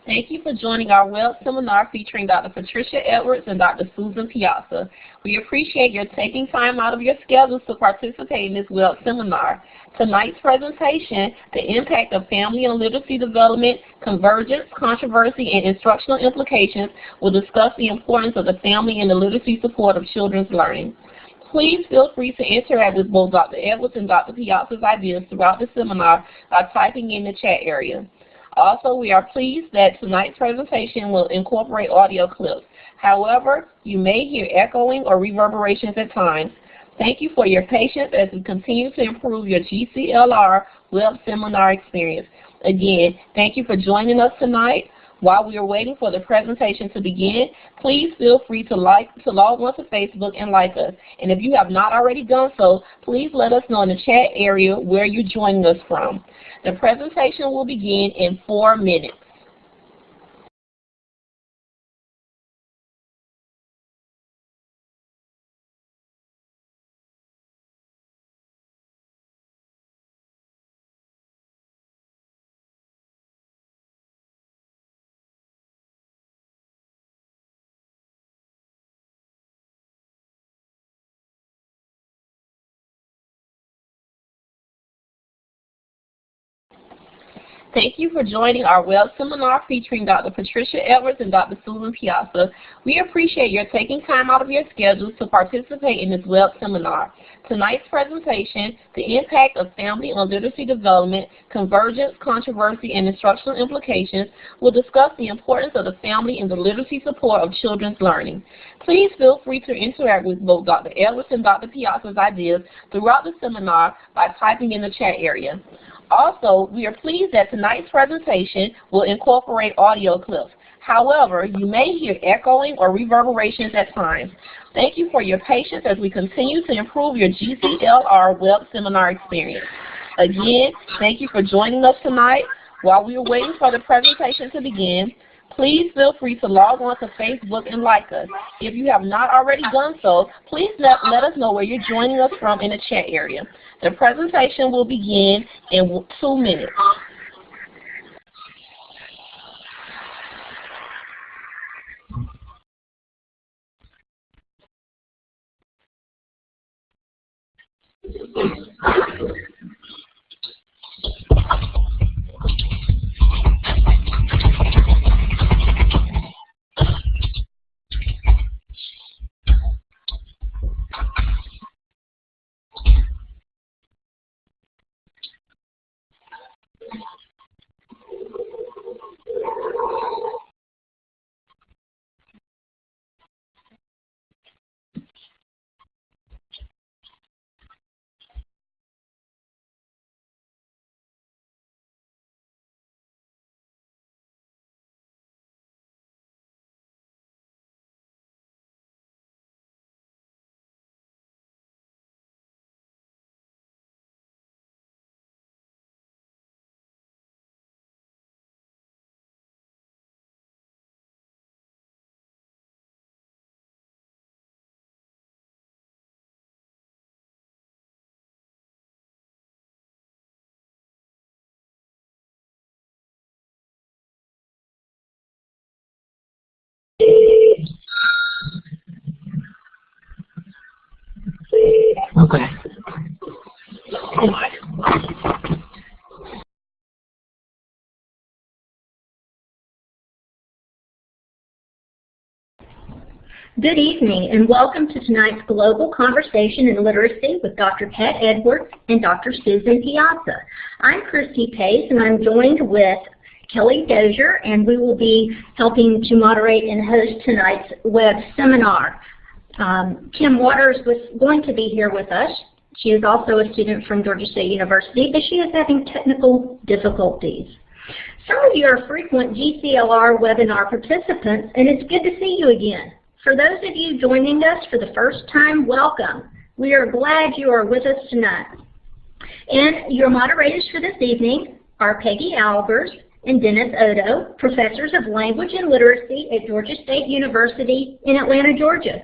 Thank you for joining our web seminar featuring Dr. Patricia Edwards and Dr. Susan Piazza. We appreciate your taking time out of your schedules to participate in this web seminar. Tonight's presentation, The Impact of Family and Literacy Development, Convergence, Controversy, and Instructional Implications, will discuss the importance of the family and the literacy support of children's learning. Please feel free to interact with both Dr. Edwards and Dr. Piazza's ideas throughout the seminar by typing in the chat area. Also, we are pleased that tonight's presentation will incorporate audio clips. However, you may hear echoing or reverberations at times. Thank you for your patience as we continue to improve your GCLR web seminar experience. Again, thank you for joining us tonight. While we are waiting for the presentation to begin, please feel free to log on to Facebook and like us. And if you have not already done so, please let us know in the chat area where you're joining us from. The presentation will begin in 4 minutes. Thank you for joining our web seminar featuring Dr. Patricia Edwards and Dr. Susan Piazza. We appreciate your taking time out of your schedules to participate in this web seminar. Tonight's presentation, The Impact of Family on Literacy Development, Convergence, Controversy, and Instructional Implications, will discuss the importance of the family in the literacy support of children's learning. Please feel free to interact with both Dr. Edwards and Dr. Piazza's ideas throughout the seminar by typing in the chat area. Also, we are pleased that tonight's presentation will incorporate audio clips. However, you may hear echoing or reverberations at times. Thank you for your patience as we continue to improve your GCLR web seminar experience. Again, thank you for joining us tonight. While we are waiting for the presentation to begin, please feel free to log on to Facebook and like us. If you have not already done so, please let us know where you're joining us from in the chat area. The presentation will begin in 2 minutes. Okay. Oh my. Good evening and welcome to tonight's Global Conversation in Literacy with Dr. Pat Edwards and Dr. Susan Piazza. I'm Christy Pace and I'm joined with Kelly Dozier, and we will be helping to moderate and host tonight's web seminar. Kim Waters was going to be here with us. She is also a student from Georgia State University, but she is having technical difficulties. Some of you are frequent GCLR webinar participants, and it's good to see you again. For those of you joining us for the first time, welcome. We are glad you are with us tonight. And your moderators for this evening are Peggy Albers and Dennis Odo, professors of language and literacy at Georgia State University in Atlanta, Georgia.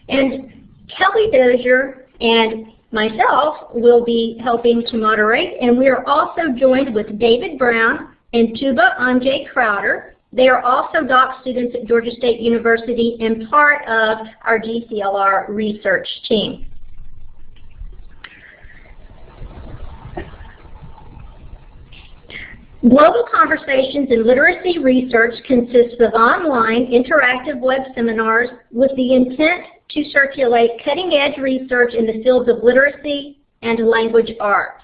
And Kelly Dozier and myself will be helping to moderate, and we are also joined with David Brown and Tuba Anjay Crowder, They are also doc students at Georgia State University and part of our GCLR research team. Global Conversations in Literacy Research consists of online interactive web seminars with the intent to circulate cutting-edge research in the fields of literacy and language arts.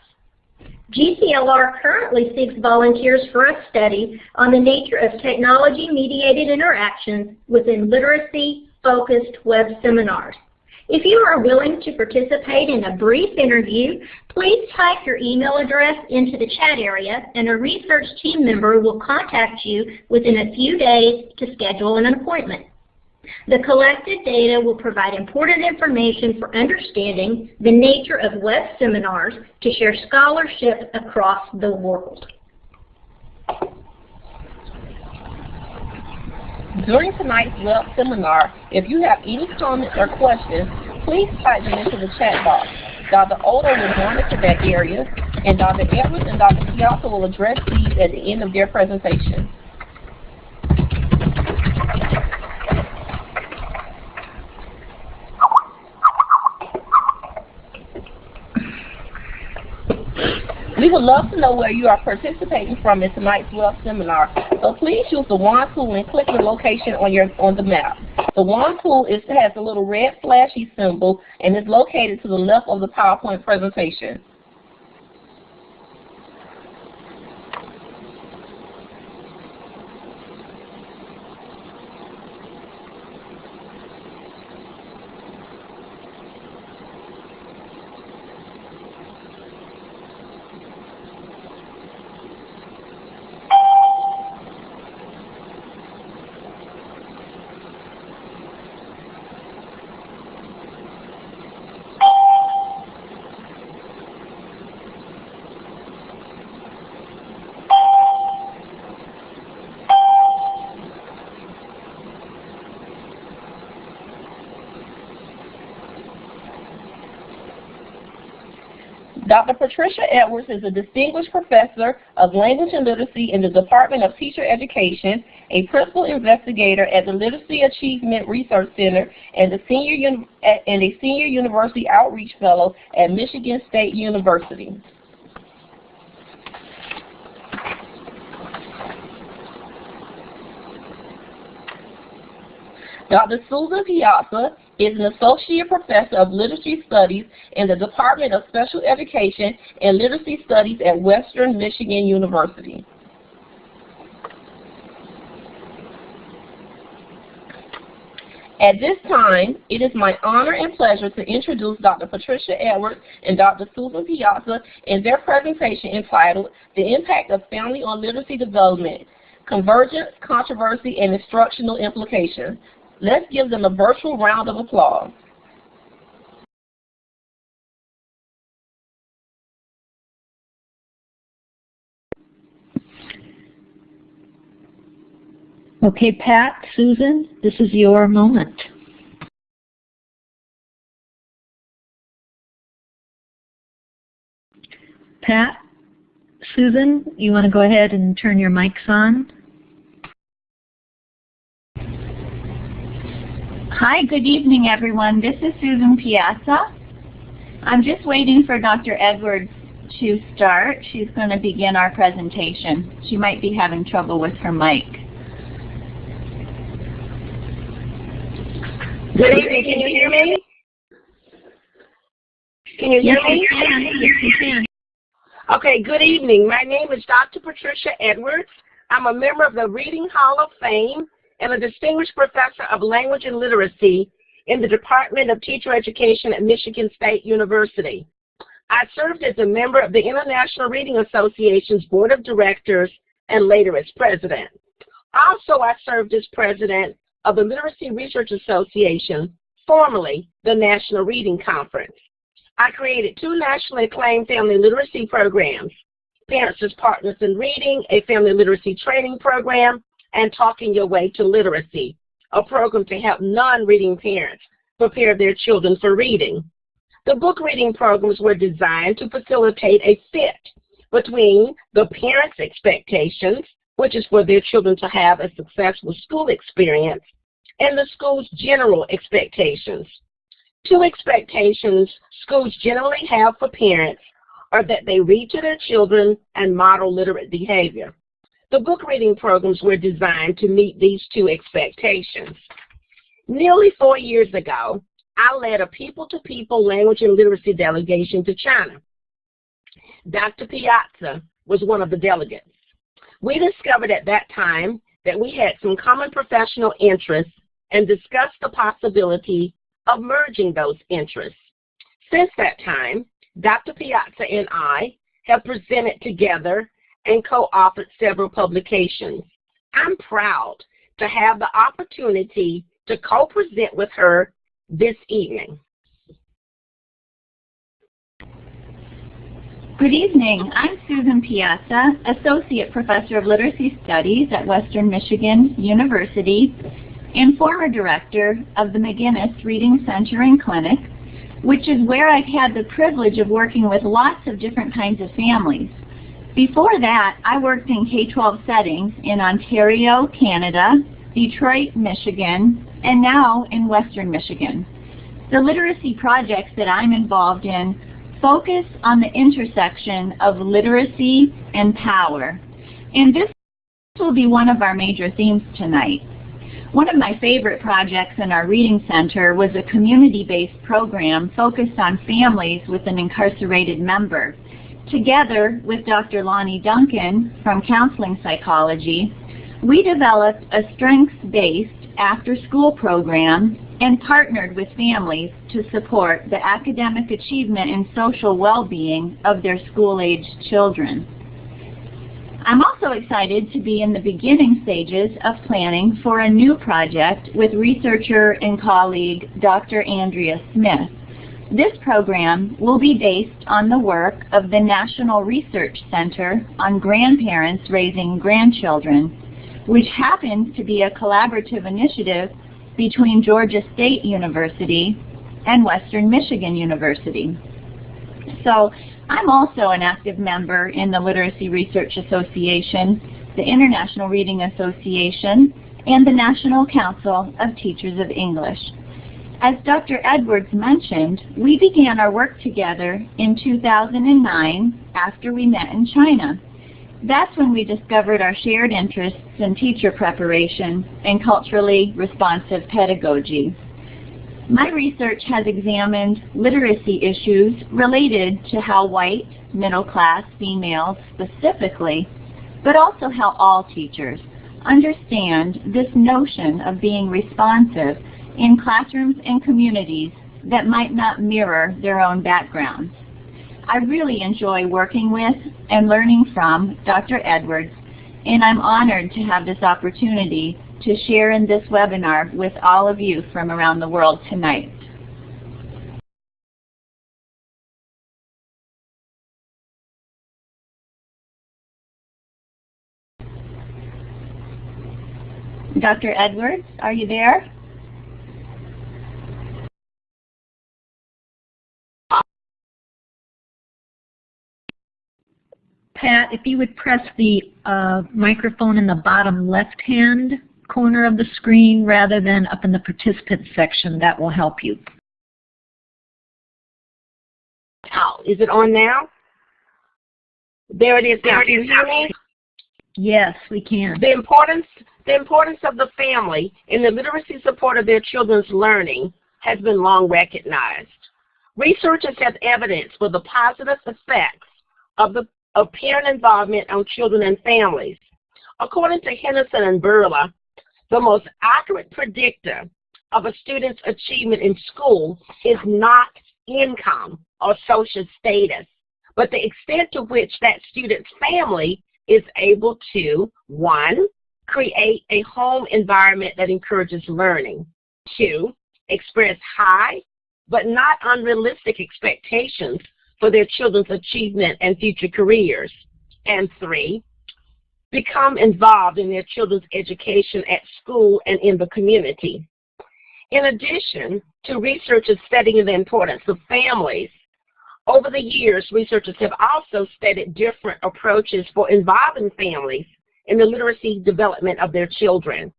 GCLR currently seeks volunteers for a study on the nature of technology-mediated interactions within literacy-focused web seminars. If you are willing to participate in a brief interview, please type your email address into the chat area and a research team member will contact you within a few days to schedule an appointment. The collected data will provide important information for understanding the nature of web seminars to share scholarship across the world. During tonight's web seminar, if you have any comments or questions, please type them into the chat box. Dr. Odo will monitor that area, and Dr. Edwards and Dr. Piazza will address these at the end of their presentation. We would love to know where you are participating from in tonight's web seminar, so please use the wand tool and click the location on the map. The wand tool has a little red flashy symbol and is located to the left of the PowerPoint presentation. Dr. Patricia Edwards is a distinguished professor of language and literacy in the Department of Teacher Education, a principal investigator at the Literacy Achievement Research Center, and a senior university outreach fellow at Michigan State University. Dr. Susan Piazza is an associate professor of literacy studies in the Department of Special Education and Literacy Studies at Western Michigan University. At this time, it is my honor and pleasure to introduce Dr. Patricia Edwards and Dr. Susan Piazza in their presentation entitled The Impact of Family on Literacy Development, Convergence, Controversy, and Instructional Implications. Let's give them a virtual round of applause. Okay, Pat, Susan, this is your moment. Pat, Susan, you want to go ahead and turn your mics on? Hi, good evening, everyone. This is Susan Piazza. I'm just waiting for Dr. Edwards to start. She's going to begin our presentation. She might be having trouble with her mic. Good evening. Can you hear me? Can you hear me? Yes, you can. Okay, good evening. My name is Dr. Patricia Edwards. I'm a member of the Reading Hall of Fame and a distinguished professor of language and literacy in the Department of Teacher Education at Michigan State University. I served as a member of the International Reading Association's Board of Directors and later as president. Also, I served as president of the Literacy Research Association, formerly the National Reading Conference. I created 2 nationally acclaimed family literacy programs, Parents as Partners in Reading, a family literacy training program, and Talking Your Way to Literacy, a program to help non-reading parents prepare their children for reading. The book reading programs were designed to facilitate a fit between the parents' expectations which is for their children to have a successful school experience, and the school's general expectations. Two expectations schools generally have for parents are that they read to their children and model literate behavior. The book reading programs were designed to meet these two expectations. Nearly 4 years ago, I led a people-to-people language and literacy delegation to China. Dr. Piazza was one of the delegates. We discovered at that time that we had some common professional interests and discussed the possibility of merging those interests. Since that time, Dr. Piazza and I have presented together and co-authored several publications. I'm proud to have the opportunity to co-present with her this evening. Good evening. I'm Susan Piazza, Associate Professor of Literacy Studies at Western Michigan University and former Director of the McGinnis Reading Center and Clinic, which is where I've had the privilege of working with lots of different kinds of families. Before that, I worked in K-12 settings in Ontario, Canada, Detroit, Michigan, and now in Western Michigan. The literacy projects that I'm involved in focus on the intersection of literacy and power. And this will be one of our major themes tonight. One of my favorite projects in our reading center was a community-based program focused on families with an incarcerated member. Together with Dr. Lonnie Duncan from Counseling Psychology, we developed a strengths-based after-school program and partnered with families to support the academic achievement and social well-being of their school-aged children. I'm also excited to be in the beginning stages of planning for a new project with researcher and colleague Dr. Andrea Smith. This program will be based on the work of the National Research Center on Grandparents Raising Grandchildren, which happens to be a collaborative initiative between Georgia State University and Western Michigan University. So I'm also an active member in the Literacy Research Association, the International Reading Association, and the National Council of Teachers of English. As Dr. Edwards mentioned, we began our work together in 2009 after we met in China. That's when we discovered our shared interests in teacher preparation and culturally responsive pedagogy. My research has examined literacy issues related to how white, middle-class females specifically, but also how all teachers understand this notion of being responsive in classrooms and communities that might not mirror their own backgrounds. I really enjoy working with and learning from Dr. Edwards, and I'm honored to have this opportunity to share in this webinar with all of you from around the world tonight. Dr. Edwards, are you there? Pat, if you would press the microphone in the bottom left-hand corner of the screen rather than up in the participants section, that will help you. Oh, is it on now? There it is. There it is. Yes, we can. The importance of the family in the literacy support of their children's learning has been long recognized. Researchers have evidence for the positive effects of parent involvement on children and families. According to Henderson and Burla, the most accurate predictor of a student's achievement in school is not income or social status, but the extent to which that student's family is able to, 1, create a home environment that encourages learning, 2, express high but not unrealistic expectations for their children's achievement and future careers, and 3, become involved in their children's education at school and in the community. In addition to researchers studying the importance of families, over the years, researchers have also studied different approaches for involving families in the literacy development of their children.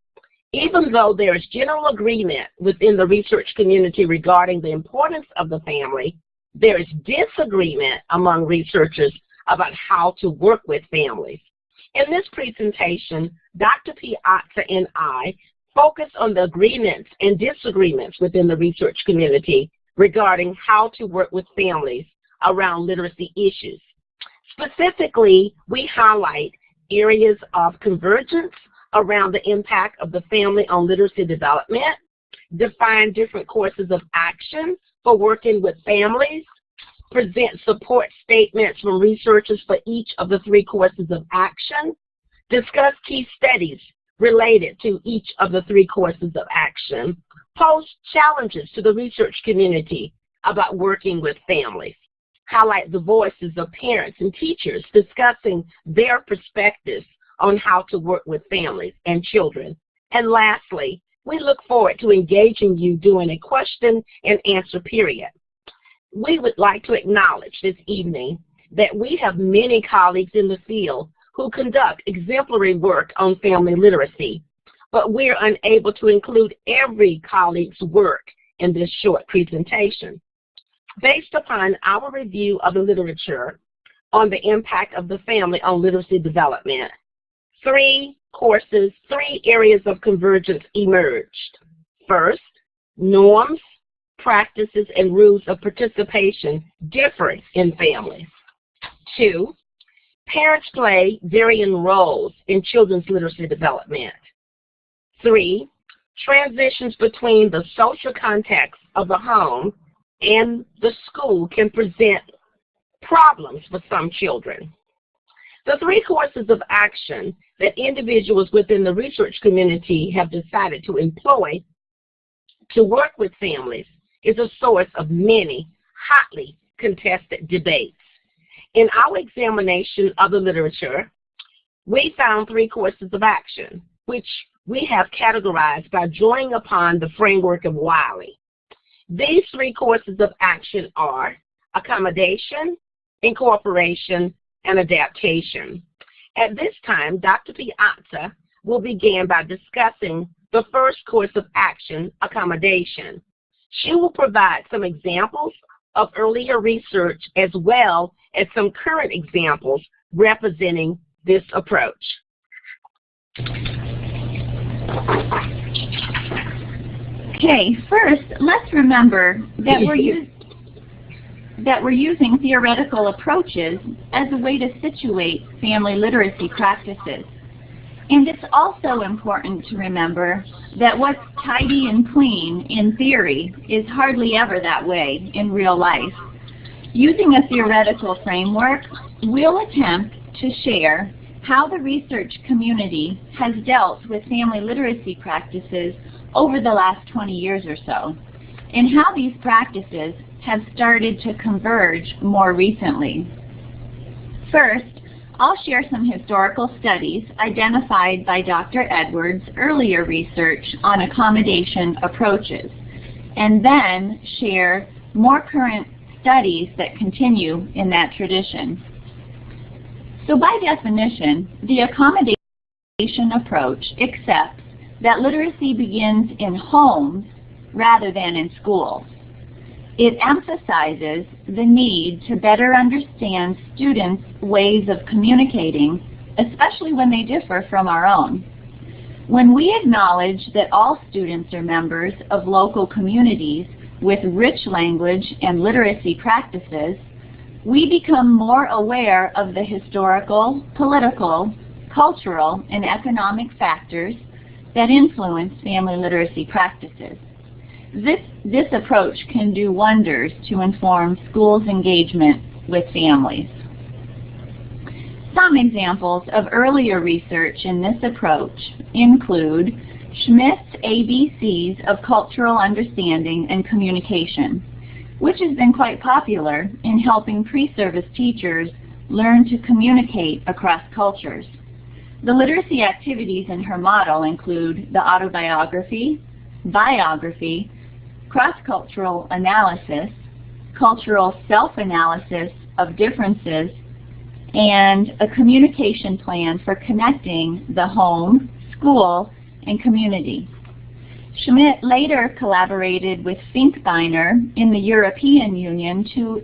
Even though there is general agreement within the research community regarding the importance of the family, there is disagreement among researchers about how to work with families. In this presentation, Dr. Piazza and I focus on the agreements and disagreements within the research community regarding how to work with families around literacy issues. Specifically, we highlight areas of convergence around the impact of the family on literacy development, define different courses of action for working with families, present support statements from researchers for each of the 3 courses of action, discuss key studies related to each of the 3 courses of action, pose challenges to the research community about working with families, highlight the voices of parents and teachers discussing their perspectives on how to work with families and children. And lastly, we look forward to engaging you during a question and answer period. We would like to acknowledge this evening that we have many colleagues in the field who conduct exemplary work on family literacy, but we're unable to include every colleague's work in this short presentation. Based upon our review of the literature on the impact of the family on literacy development, 3 areas of convergence emerged. First, norms, practices, and rules of participation differ in families. 2, parents play varying roles in children's literacy development. 3, transitions between the social context of the home and the school can present problems for some children. The 3 courses of action that individuals within the research community have decided to employ to work with families is a source of many hotly contested debates. In our examination of the literature, we found 3 courses of action, which we have categorized by drawing upon the framework of Wiley. These 3 courses of action are accommodation, incorporation, and adaptation. At this time, Dr. Piazza will begin by discussing the first course of action, accommodation. She will provide some examples of earlier research as well as some current examples representing this approach. Okay, first, let's remember that we're using theoretical approaches as a way to situate family literacy practices. And it's also important to remember that what's tidy and clean in theory is hardly ever that way in real life. Using a theoretical framework, we'll attempt to share how the research community has dealt with family literacy practices over the last 20 years or so, and how these practices have started to converge more recently. First, I'll share some historical studies identified by Dr. Edwards' earlier research on accommodation approaches, and then share more current studies that continue in that tradition. So by definition, the accommodation approach accepts that literacy begins in homes rather than in schools. It emphasizes the need to better understand students' ways of communicating, especially when they differ from our own. When we acknowledge that all students are members of local communities with rich language and literacy practices, we become more aware of the historical, political, cultural, and economic factors that influence family literacy practices. This approach can do wonders to inform schools' engagement with families. Some examples of earlier research in this approach include Schmidt's ABCs of Cultural Understanding and Communication, which has been quite popular in helping pre-service teachers learn to communicate across cultures. The literacy activities in her model include the autobiography, biography, cross-cultural analysis, cultural self-analysis of differences, and a communication plan for connecting the home, school, and community. Schmidt later collaborated with Finkbeiner in the European Union to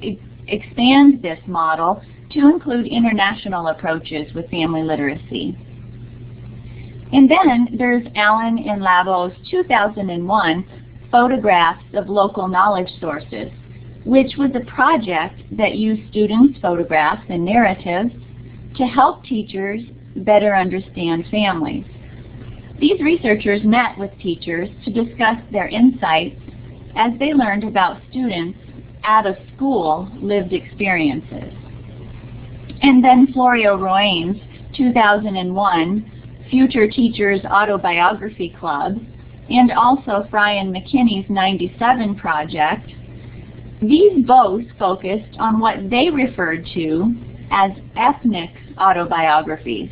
expand this model to include international approaches with family literacy. And then there's Allen and Labo's 2001 Photographs of Local Knowledge Sources, which was a project that used students' photographs and narratives to help teachers better understand families. These researchers met with teachers to discuss their insights as they learned about students' out-of-school lived experiences. And then Florio Roine's 2001 Future Teachers Autobiography Club, and also Fry and McKinney's 97 project. These both focused on what they referred to as ethnic autobiographies.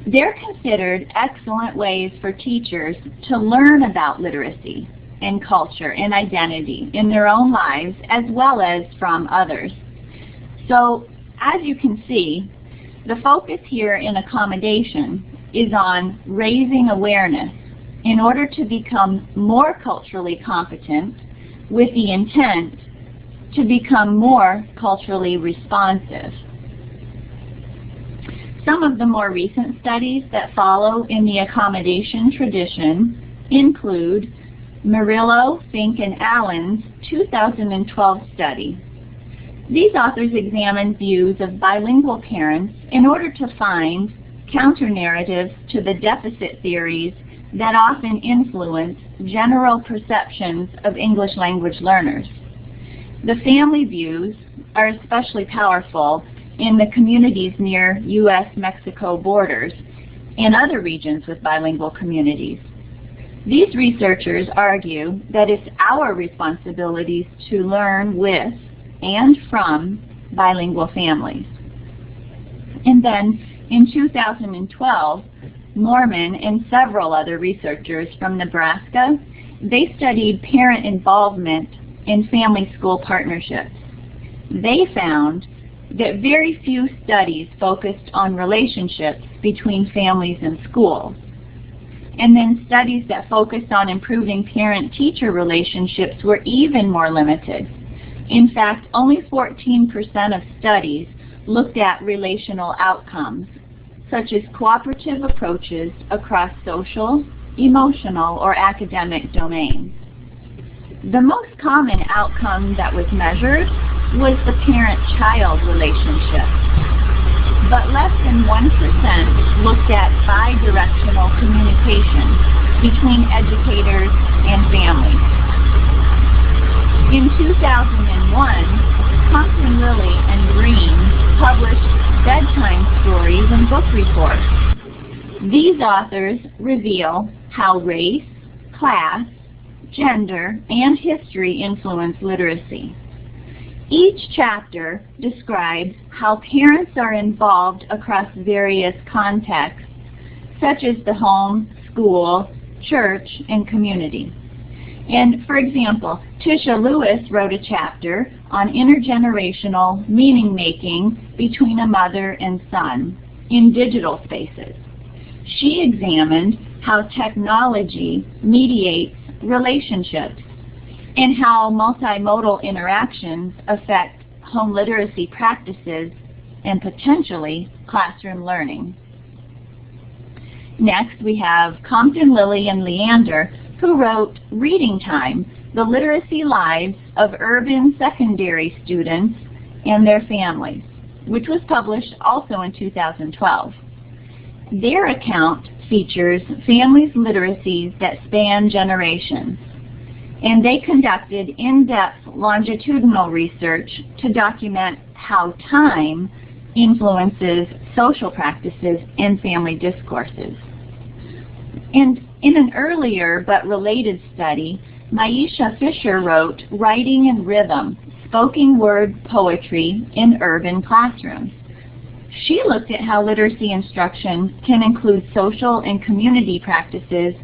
They're considered excellent ways for teachers to learn about literacy and culture and identity in their own lives as well as from others. So, as you can see, the focus here in accommodation is on raising awareness in order to become more culturally competent with the intent to become more culturally responsive. Some of the more recent studies that follow in the accommodation tradition include Murillo, Fink, and Allen's 2012 study. These authors examined views of bilingual parents in order to find counter-narratives to the deficit theories that often influence general perceptions of English language learners. The family views are especially powerful in the communities near U.S.-Mexico borders and other regions with bilingual communities. These researchers argue that it's our responsibilities to learn with and from bilingual families. And then in 2012, Mormon and several other researchers from Nebraska, they studied parent involvement in family-school partnerships. They found that very few studies focused on relationships between families and schools. And then studies that focused on improving parent-teacher relationships were even more limited. In fact, only 14% of studies looked at relational outcomes, such as cooperative approaches across social, emotional, or academic domains. The most common outcome that was measured was the parent-child relationship, but less than 1% looked at bi-directional communication between educators and families. In 2001, Compton, Lilly, and Green published bedtime stories and book reports. These authors reveal how race, class, gender, and history influence literacy. Each chapter describes how parents are involved across various contexts, such as the home, school, church, and community. And for example, Tisha Lewis wrote a chapter on intergenerational meaning-making between a mother and son in digital spaces. She examined how technology mediates relationships and how multimodal interactions affect home literacy practices and potentially classroom learning. Next, we have Compton, Lilly, and Leander, who wrote Reading Time, The Literacy Lives of Urban Secondary Students and Their Families, which was published also in 2012. Their account features families' literacies that span generations, and they conducted in-depth longitudinal research to document how time influences social practices and family discourses. And in an earlier but related study, Maisha Fisher wrote Writing and Rhythm, Spoken Word Poetry in Urban Classrooms. She looked at how literacy instruction can include social and community practices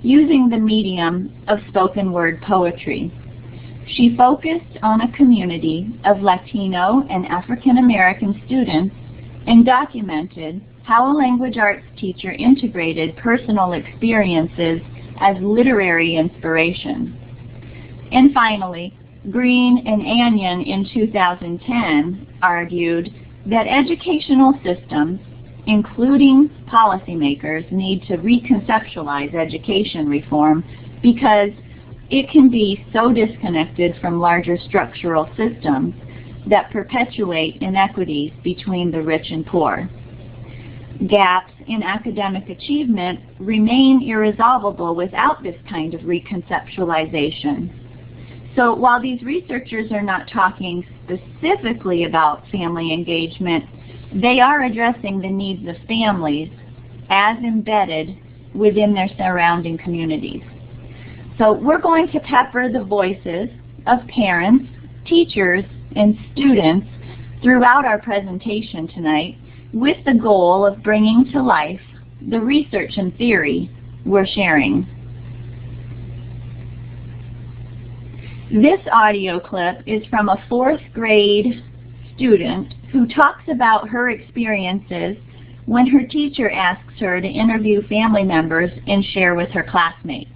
using the medium of spoken word poetry. She focused on a community of Latino and African American students and documented how a language arts teacher integrated personal experiences as literary inspiration. And finally, Green and Anion in 2010 argued that educational systems, including policymakers, need to reconceptualize education reform because it can be so disconnected from larger structural systems that perpetuate inequities between the rich and poor. Gaps in academic achievement remain irresolvable without this kind of reconceptualization. So while these researchers are not talking specifically about family engagement, they are addressing the needs of families as embedded within their surrounding communities. So we're going to pepper the voices of parents, teachers, and students throughout our presentation tonight with the goal of bringing to life the research and theory we're sharing. This audio clip is from a 4th grade student who talks about her experiences when her teacher asks her to interview family members and share with her classmates.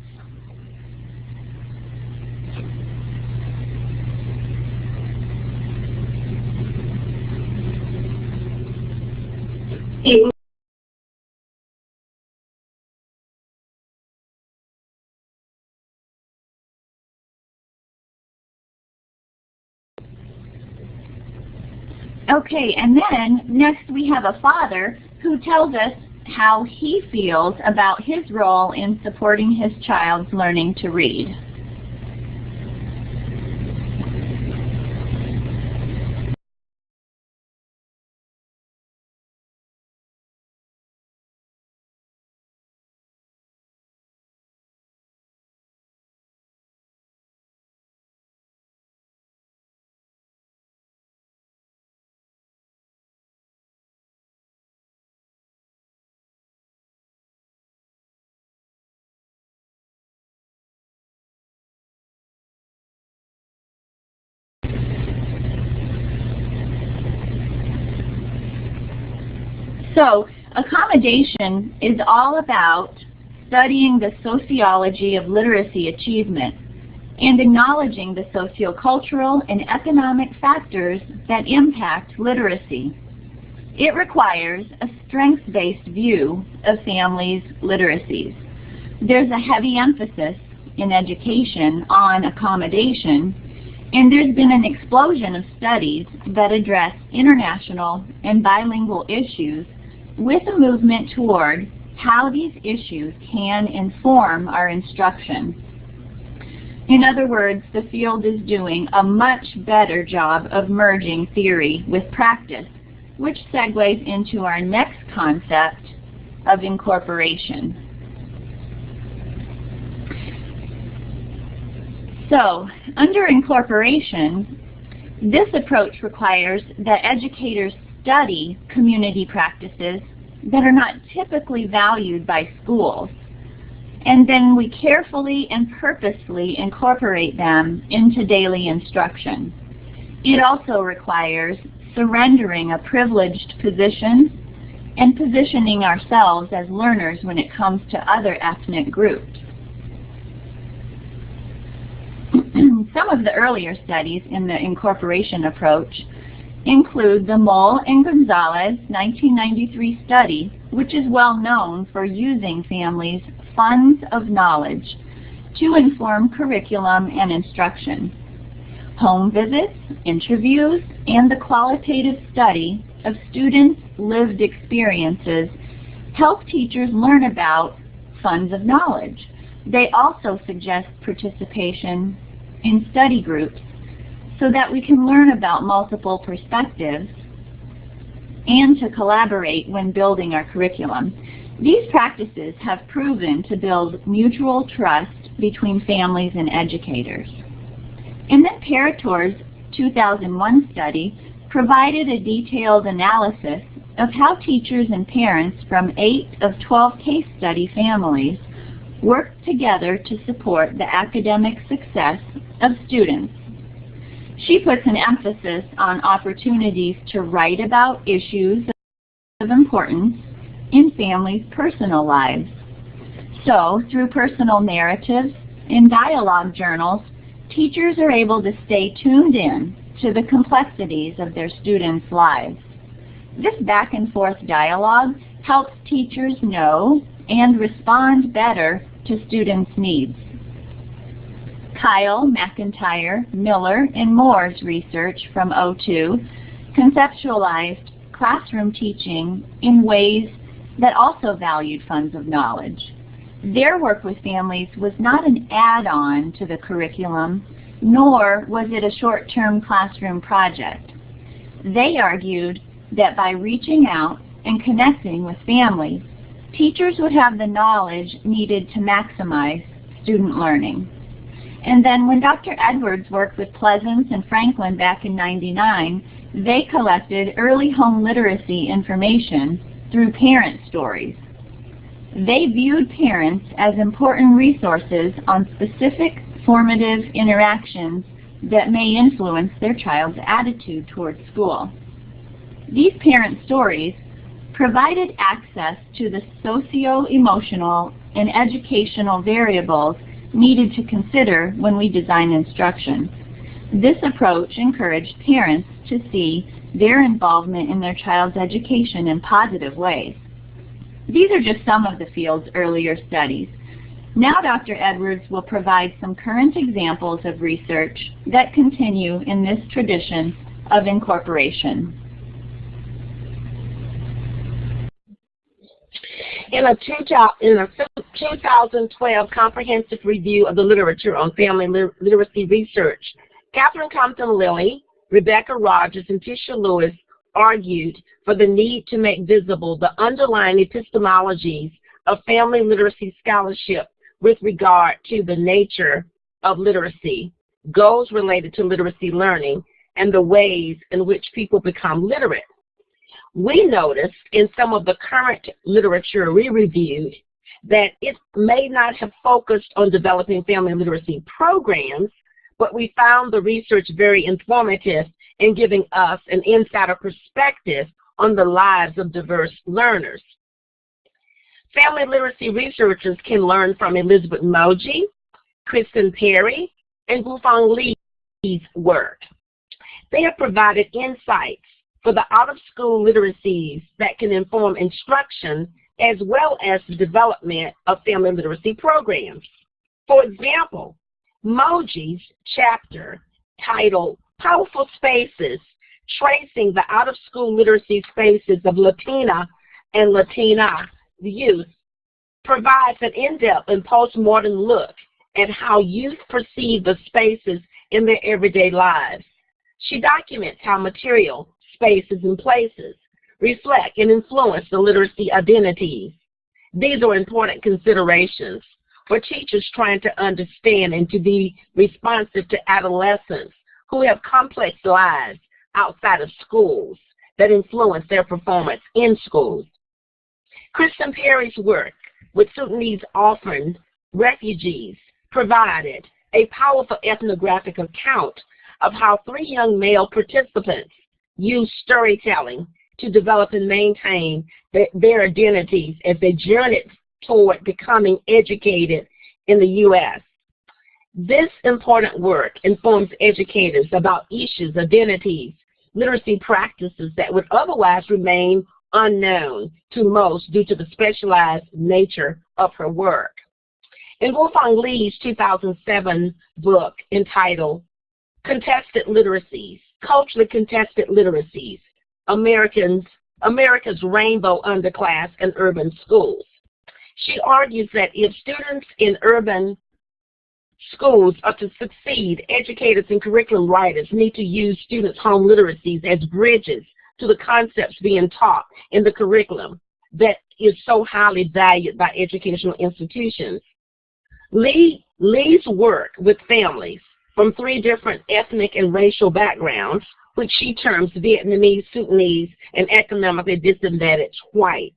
Okay, and then next we have a father who tells us how he feels about his role in supporting his child's learning to read. So, accommodation is all about studying the sociology of literacy achievement and acknowledging the sociocultural and economic factors that impact literacy. It requires a strengths-based view of families' literacies. There's a heavy emphasis in education on accommodation, and there's been an explosion of studies that address international and bilingual issues with a movement toward how these issues can inform our instruction. In other words, the field is doing a much better job of merging theory with practice, which segues into our next concept of incorporation. So, under incorporation, this approach requires that educators study community practices that are not typically valued by schools, and then we carefully and purposefully incorporate them into daily instruction. It also requires surrendering a privileged position and positioning ourselves as learners when it comes to other ethnic groups. Some of the earlier studies in the incorporation approach include the Moll and Gonzalez 1993 study, which is well known for using families' funds of knowledge to inform curriculum and instruction. Home visits, interviews, and the qualitative study of students' lived experiences help teachers learn about funds of knowledge. They also suggest participation in study groups so that we can learn about multiple perspectives and to collaborate when building our curriculum. These practices have proven to build mutual trust between families and educators. And then Parator's 2001 study provided a detailed analysis of how teachers and parents from 8 of 12 case study families worked together to support the academic success of students. She puts an emphasis on opportunities to write about issues of importance in families' personal lives. So, through personal narratives and dialogue journals, teachers are able to stay tuned in to the complexities of their students' lives. This back and forth dialogue helps teachers know and respond better to students' needs. Kyle, McIntyre, Miller, and Moore's research from '02 conceptualized classroom teaching in ways that also valued funds of knowledge. Their work with families was not an add-on to the curriculum, nor was it a short-term classroom project. They argued that by reaching out and connecting with families, teachers would have the knowledge needed to maximize student learning. And then when Dr. Edwards worked with Pleasance and Franklin back in '99, they collected early home literacy information through parent stories. They viewed parents as important resources on specific formative interactions that may influence their child's attitude towards school. These parent stories provided access to the socio-emotional and educational variables needed to consider when we design instruction. This approach encouraged parents to see their involvement in their child's education in positive ways. These are just some of the field's earlier studies. Now Dr. Edwards will provide some current examples of research that continue in this tradition of incorporation. In a 2012 comprehensive review of the literature on family literacy research, Catherine Compton-Lilly, Rebecca Rogers, and Tisha Lewis argued for the need to make visible the underlying epistemologies of family literacy scholarship with regard to the nature of literacy, goals related to literacy learning, and the ways in which people become literate. We noticed in some of the current literature we reviewed that it may not have focused on developing family literacy programs, but we found the research very informative in giving us an insider perspective on the lives of diverse learners. Family literacy researchers can learn from Elizabeth Moji, Kristen Perry, and Wufang Li's work. They have provided insights for the out-of-school literacies that can inform instruction as well as the development of family literacy programs. For example, Moji's chapter titled Powerful Spaces, Tracing the Out-of-School Literacy Spaces of Latina and Latina Youth, provides an in-depth and post-mortem look at how youth perceive the spaces in their everyday lives. She documents how material, spaces, and places reflect and influence the literacy identities. These are important considerations for teachers trying to understand and to be responsive to adolescents who have complex lives outside of schools that influence their performance in schools. Kristen Perry's work with Sudanese orphan refugees provided a powerful ethnographic account of how 3 young male participants used storytelling to develop and maintain their identities as they journeyed toward becoming educated in the U.S. This important work informs educators about issues, identities, literacy practices that would otherwise remain unknown to most due to the specialized nature of her work. In Wufang Li's 2007 book entitled Contested Literacies, Culturally Contested Literacies, America's Rainbow Underclass and Urban Schools, she argues that if students in urban schools are to succeed, educators and curriculum writers need to use students' home literacies as bridges to the concepts being taught in the curriculum that is so highly valued by educational institutions. Li's work with families from 3 different ethnic and racial backgrounds, which she terms Vietnamese, Sudanese, and economically disadvantaged white.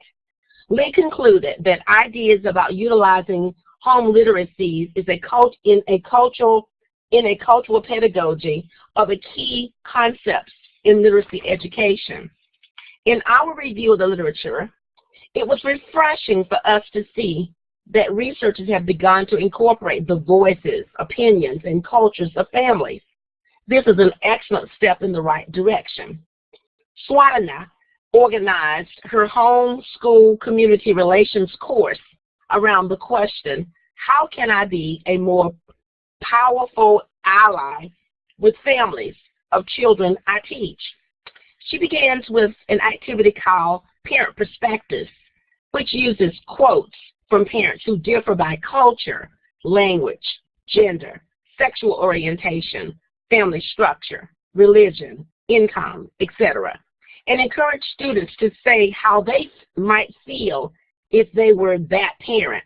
Li concluded that ideas about utilizing home literacies is in a cultural pedagogy are the key concepts in literacy education. In our review of the literature, it was refreshing for us to see that researchers have begun to incorporate the voices, opinions, and cultures of families. This is an excellent step in the right direction. Swadana organized her home-school community relations course around the question, how can I be a more powerful ally with families of children I teach? She begins with an activity called Parent Perspectives, which uses quotes from parents who differ by culture, language, gender, sexual orientation, family structure, religion, income, etc., and encourage students to say how they might feel if they were that parent.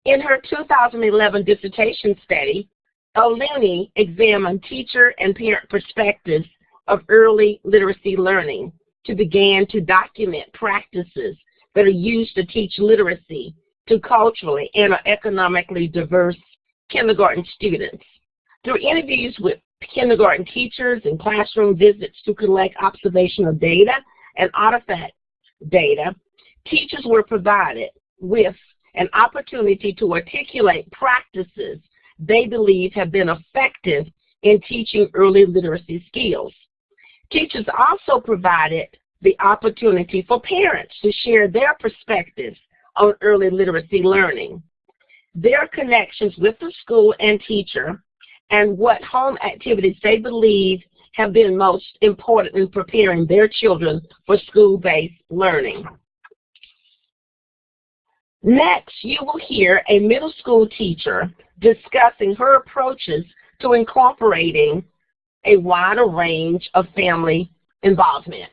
In her 2011 dissertation study, Oluni examined teacher and parent perspectives of early literacy learning to begin to document practices that are used to teach literacy to culturally and economically diverse kindergarten students. Through interviews with kindergarten teachers and classroom visits to collect observational data and artifact data, teachers were provided with an opportunity to articulate practices they believe have been effective in teaching early literacy skills. Teachers also provided the opportunity for parents to share their perspectives on early literacy learning, their connections with the school and teacher, and what home activities they believe have been most important in preparing their children for school-based learning. Next, you will hear a middle school teacher discussing her approaches to incorporating a wider range of family involvement.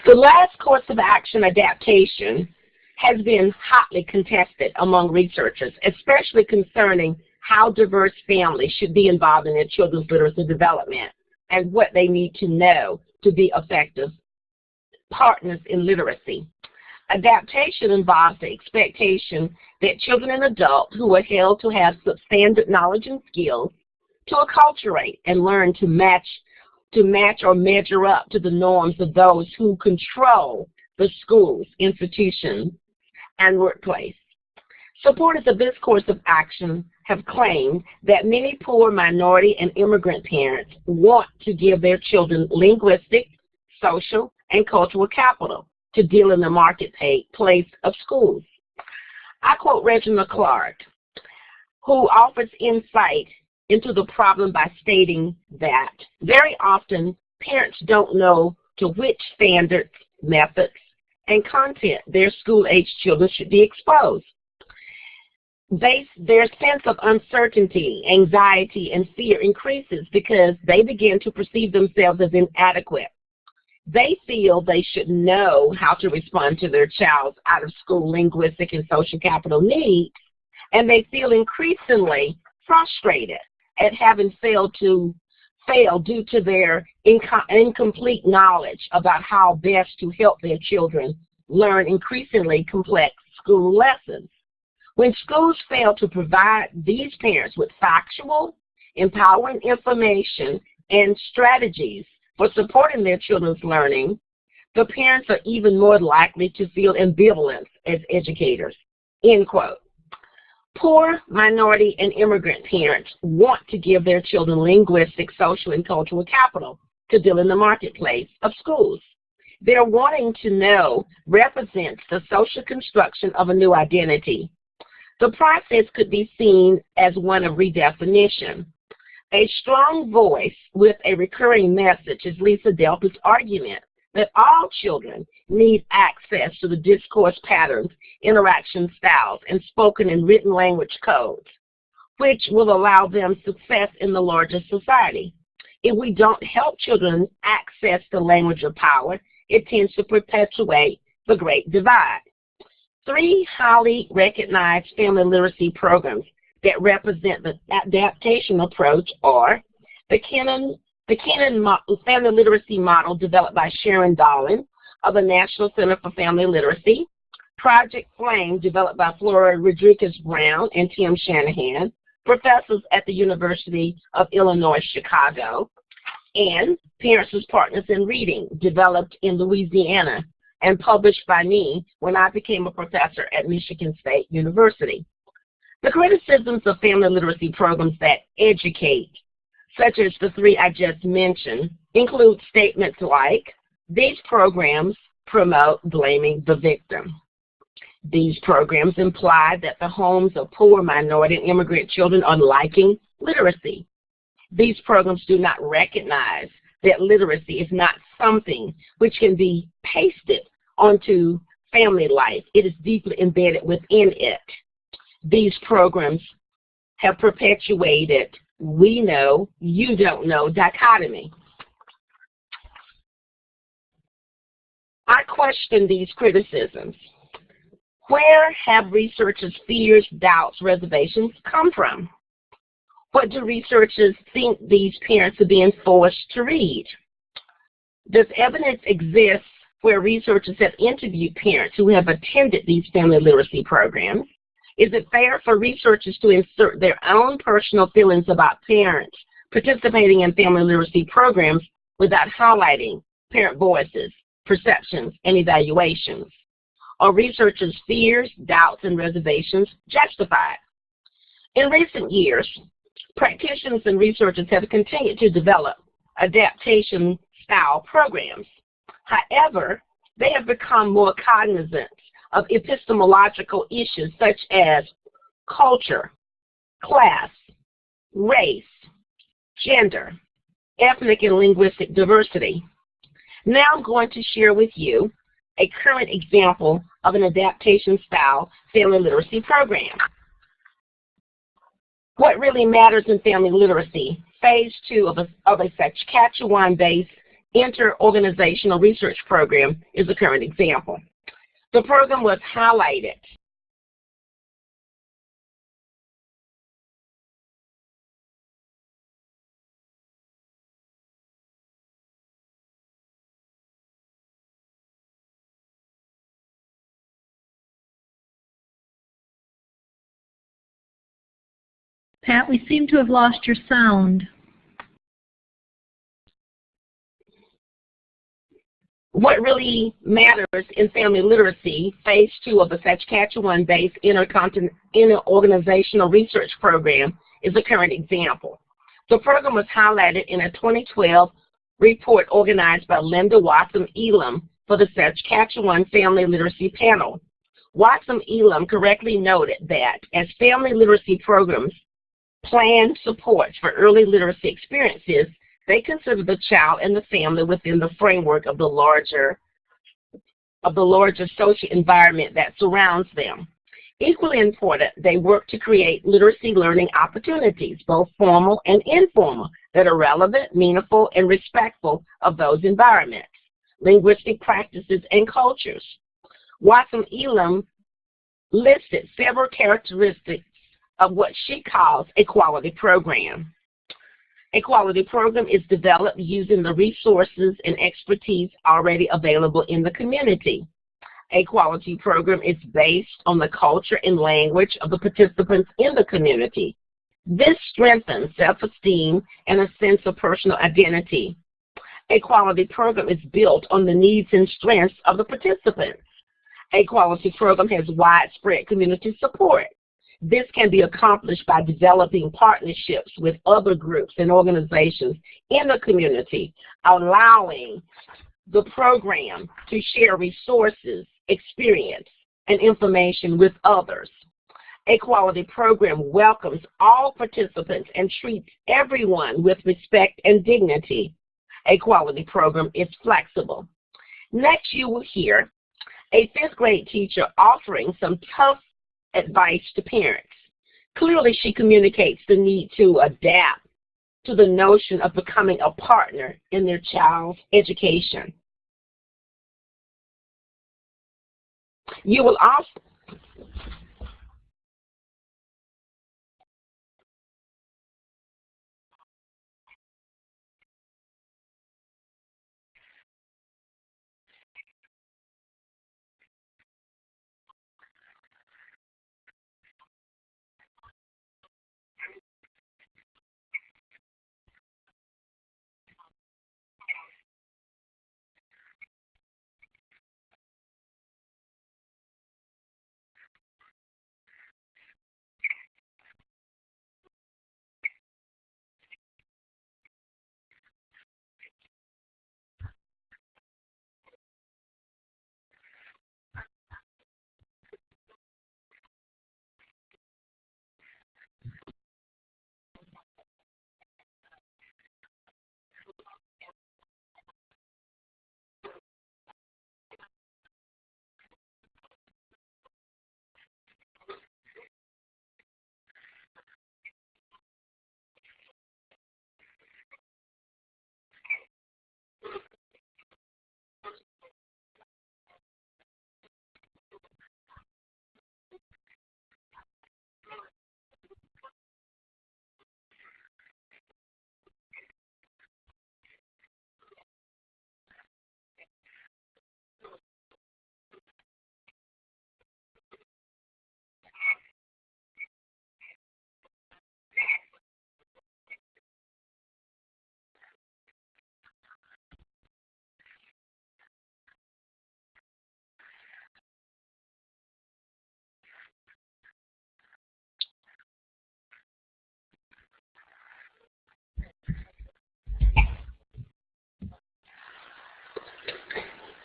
The last course of action, adaptation, has been hotly contested among researchers, especially concerning how diverse families should be involved in their children's literacy development and what they need to know to be effective partners in literacy. Adaptation involves the expectation that children and adults who are held to have substandard knowledge and skills to acculturate and learn to match or measure up to the norms of those who control the schools, institutions, and workplace. Supporters of this course of action have claimed that many poor minority and immigrant parents want to give their children linguistic, social, and cultural capital to deal in the marketplace of schools. I quote Regina Clark, who offers insight into the problem by stating that very often parents don't know to which standards, methods, and content their school-age children should be exposed. Their sense of uncertainty, anxiety, and fear increases because they begin to perceive themselves as inadequate. They feel they should know how to respond to their child's out-of-school linguistic and social capital needs, and they feel increasingly frustrated at having failed due to their incomplete knowledge about how best to help their children learn increasingly complex school lessons. When schools fail to provide these parents with factual, empowering information and strategies for supporting their children's learning, the parents are even more likely to feel ambivalence as educators, end quote. Poor, minority, and immigrant parents want to give their children linguistic, social, and cultural capital to deal in the marketplace of schools. Their wanting to know represents the social construction of a new identity. The process could be seen as one of redefinition. A strong voice with a recurring message is Lisa Delpy's argument that all children need access to the discourse patterns, interaction styles, and spoken and written language codes, which will allow them success in the larger society. If we don't help children access the language of power, it tends to perpetuate the Great Divide. 3 highly recognized family literacy programs that represent the adaptation approach are the Kennan Family Literacy Model developed by Sharon Dolan of the National Center for Family Literacy, Project Flame developed by Flora Rodriguez-Brown and Tim Shanahan, professors at the University of Illinois, Chicago, and Parents as Partners in Reading, developed in Louisiana and published by me when I became a professor at Michigan State University. The criticisms of family literacy programs that educate, such as the 3 I just mentioned, include statements like, these programs promote blaming the victim. These programs imply that the homes of poor, minority, and immigrant children are lacking literacy. These programs do not recognize that literacy is not something which can be pasted onto family life. It is deeply embedded within it. These programs have perpetuated we know, you don't know dichotomy. I question these criticisms. Where have researchers' fears, doubts, reservations come from? What do researchers think these parents are being forced to read? Does evidence exist where researchers have interviewed parents who have attended these family literacy programs? Is it fair for researchers to insert their own personal feelings about parents participating in family literacy programs without highlighting parent voices, perceptions, and evaluations? Are researchers' fears, doubts, and reservations justified? In recent years, practitioners and researchers have continued to develop adaptation-style programs. However, they have become more cognizant of epistemological issues such as culture, class, race, gender, ethnic and linguistic diversity. Now I'm going to share with you a current example of an adaptation-style family literacy program. What really matters in family literacy? Phase 2 of a Saskatchewan-based inter-organizational research program is a current example. The program was highlighted Pat, we seem to have lost your sound. What really matters in family literacy, phase 2 of a Saskatchewan-based inter-organizational research program is a current example. The program was highlighted in a 2012 report organized by Linda Watson-Elam for the Saskatchewan Family Literacy Panel. Watson-Elam correctly noted that as family literacy programs plan supports for early literacy experiences, they consider the child and the family within the framework of the larger social environment that surrounds them. Equally important, they work to create literacy learning opportunities, both formal and informal, that are relevant, meaningful, and respectful of those environments, linguistic practices, and cultures. Watson-Elam listed several characteristics of what she calls a quality program. A quality program is developed using the resources and expertise already available in the community. A quality program is based on the culture and language of the participants in the community. This strengthens self-esteem and a sense of personal identity. A quality program is built on the needs and strengths of the participants. A quality program has widespread community support. This can be accomplished by developing partnerships with other groups and organizations in the community, allowing the program to share resources, experience, and information with others. A quality program welcomes all participants and treats everyone with respect and dignity. A quality program is flexible. Next, you will hear a 5th grade teacher offering some tough advice to parents. Clearly, she communicates the need to adapt to the notion of becoming a partner in their child's education.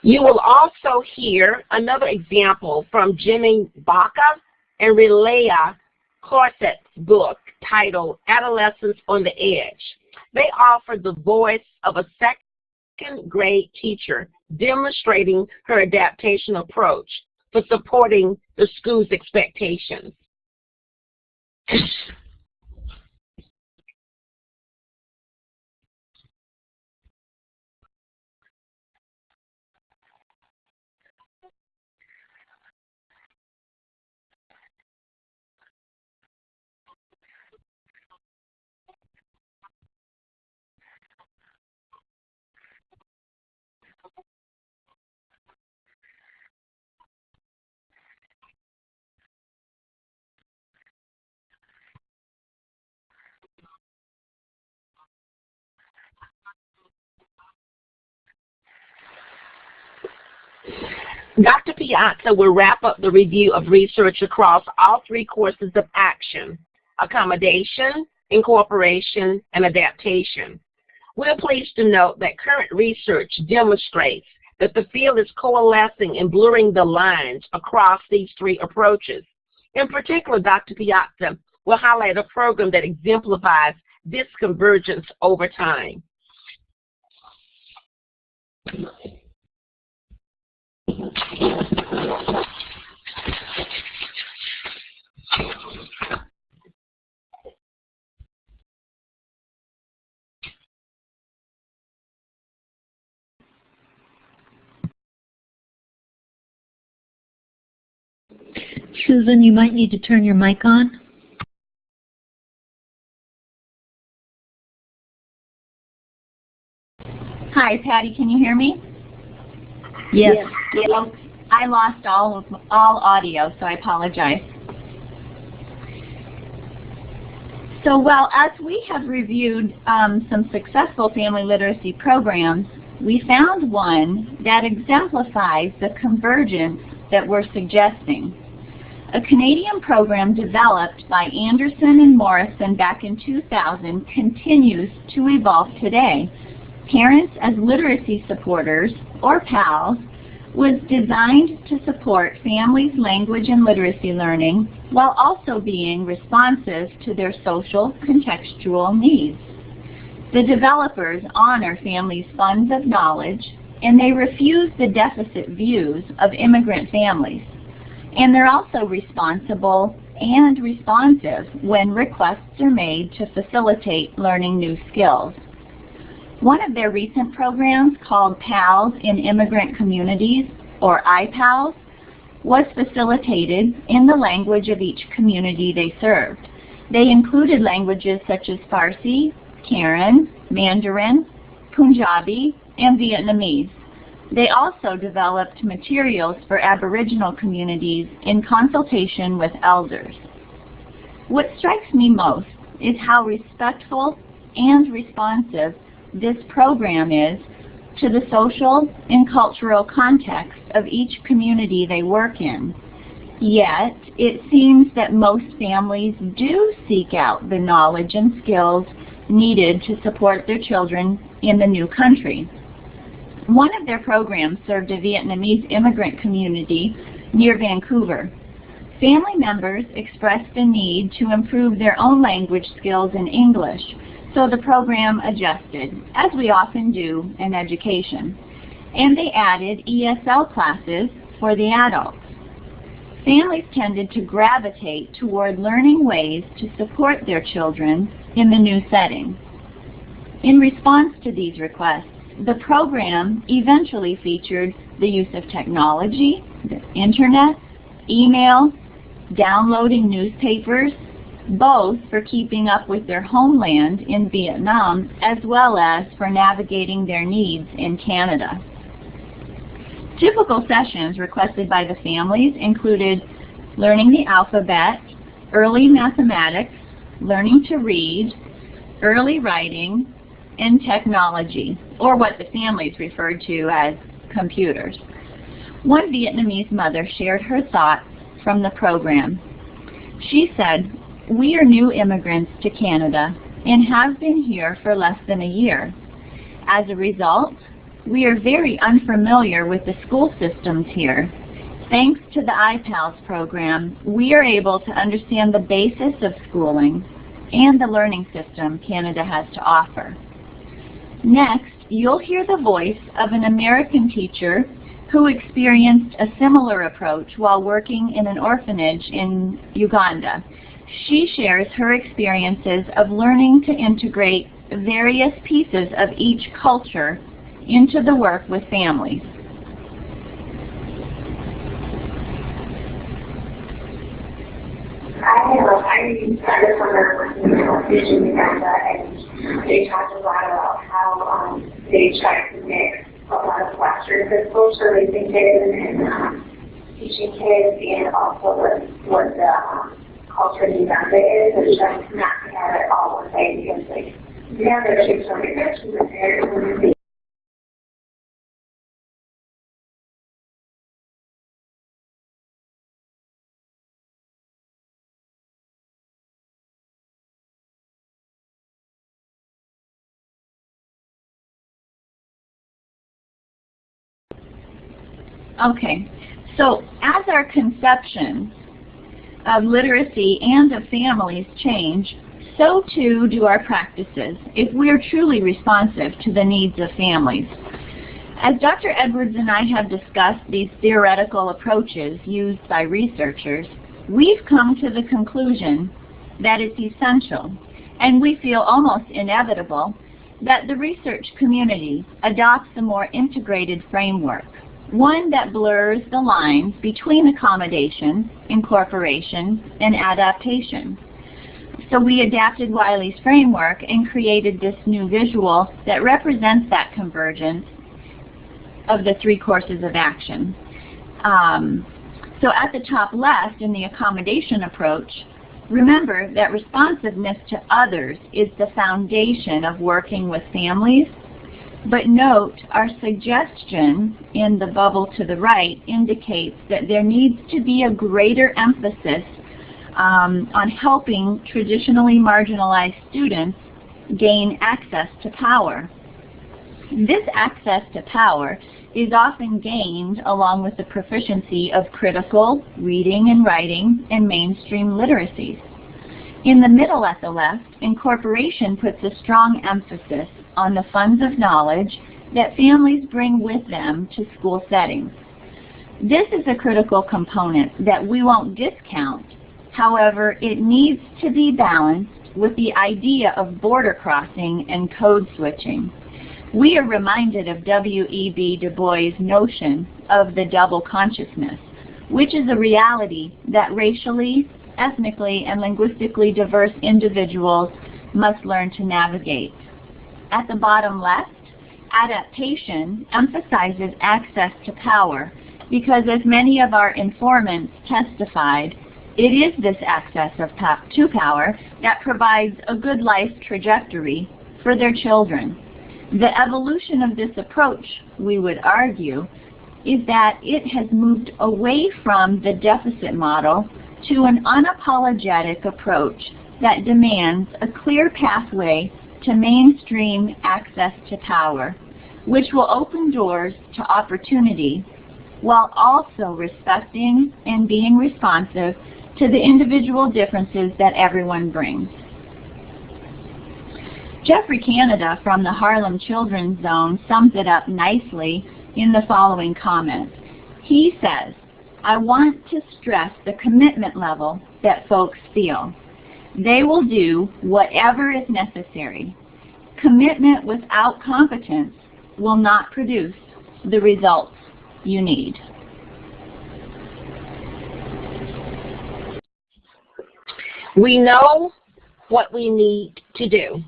You will also hear another example from Jimmy Baca and Relea Corsett's book titled Adolescence on the Edge. They offer the voice of a 2nd grade teacher demonstrating her adaptation approach for supporting the school's expectations. Dr. Piazza will wrap up the review of research across all 3 courses of action: accommodation, incorporation, and adaptation. We're pleased to note that current research demonstrates that the field is coalescing and blurring the lines across these 3 approaches. In particular, Dr. Piazza will highlight a program that exemplifies this convergence over time. Susan, you might need to turn your mic on. Hi, Patty, can you hear me? Yes. Yes. I lost all audio, so I apologize. So, well, as we have reviewed some successful family literacy programs, we found one that exemplifies the convergence that we're suggesting. A Canadian program developed by Anderson and Morrison back in 2000 continues to evolve today. Parents as Literacy Supporters, or PALS, was designed to support families' language and literacy learning while also being responsive to their social contextual needs. The developers honor families' funds of knowledge, and they refuse the deficit views of immigrant families. And they're also responsible and responsive when requests are made to facilitate learning new skills. One of their recent programs, called PALS in Immigrant Communities, or IPALS, was facilitated in the language of each community they served. They included languages such as Farsi, Karen, Mandarin, Punjabi, and Vietnamese. They also developed materials for Aboriginal communities in consultation with elders. What strikes me most is how respectful and responsive this program is to the social and cultural context of each community they work in. Yet, it seems that most families do seek out the knowledge and skills needed to support their children in the new country. One of their programs served a Vietnamese immigrant community near Vancouver. Family members expressed the need to improve their own language skills in English, so the program adjusted, as we often do in education, and they added ESL classes for the adults. Families tended to gravitate toward learning ways to support their children in the new setting. In response to these requests, the program eventually featured the use of technology, the internet, email, downloading newspapers, both for keeping up with their homeland in Vietnam as well as for navigating their needs in Canada. Typical sessions requested by the families included learning the alphabet, early mathematics, learning to read, early writing, and technology, or what the families referred to as computers. One Vietnamese mother shared her thoughts from the program. She said, "We are new immigrants to Canada and have been here for less than a year. As a result, we are very unfamiliar with the school systems here. Thanks to the IPALS program, we are able to understand the basis of schooling and the learning system Canada has to offer." Next, you'll hear the voice of an American teacher who experienced a similar approach while working in an orphanage in Uganda. She shares her experiences of learning to integrate various pieces of each culture into the work with families. I started from working in an orphanage in Uganda, and they talked a lot about how they try to mix a lot of Western principles for raising kids and teaching kids, and also what the culture in Uganda is, and just not to have it all one way, because like we have the kids from Uganda to the parents. Okay, so as our conceptions of literacy and of families change, so too do our practices if we're truly responsive to the needs of families. As Dr. Edwards and I have discussed these theoretical approaches used by researchers, we've come to the conclusion that it's essential, and we feel almost inevitable, that the research community adopts a more integrated framework, one that blurs the lines between accommodation, incorporation, and adaptation. So we adapted Wiley's framework and created this new visual that represents that convergence of the three courses of action. So at the top left, in the accommodation approach, remember that responsiveness to others is the foundation of working with families. But note, our suggestion in the bubble to the right indicates that there needs to be a greater emphasis on helping traditionally marginalized students gain access to power. This access to power is often gained along with the proficiency of critical reading and writing and mainstream literacies. In the middle at the left, incorporation puts a strong emphasis on the funds of knowledge that families bring with them to school settings. This is a critical component that we won't discount. However, it needs to be balanced with the idea of border crossing and code switching. We are reminded of W.E.B. Du Bois' notion of the double consciousness, which is a reality that racially, ethnically, and linguistically diverse individuals must learn to navigate. At the bottom left, adaptation emphasizes access to power because, as many of our informants testified, it is this access to power that provides a good life trajectory for their children. The evolution of this approach, we would argue, is that it has moved away from the deficit model to an unapologetic approach that demands a clear pathway to mainstream access to power, which will open doors to opportunity while also respecting and being responsive to the individual differences that everyone brings. Jeffrey Canada from the Harlem Children's Zone sums it up nicely in the following comment. He says, "I want to stress the commitment level that folks feel. They will do whatever is necessary. Commitment without competence will not produce the results you need." We know what we need to do.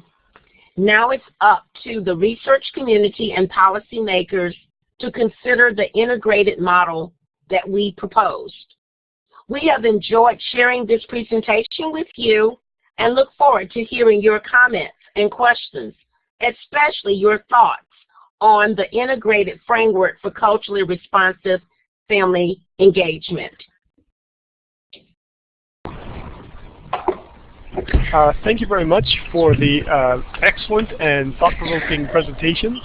Now it's up to the research community and policymakers to consider the integrated model that we proposed. We have enjoyed sharing this presentation with you and look forward to hearing your comments and questions, especially your thoughts on the integrated framework for culturally responsive family engagement. Thank you very much for the excellent and thought-provoking presentation,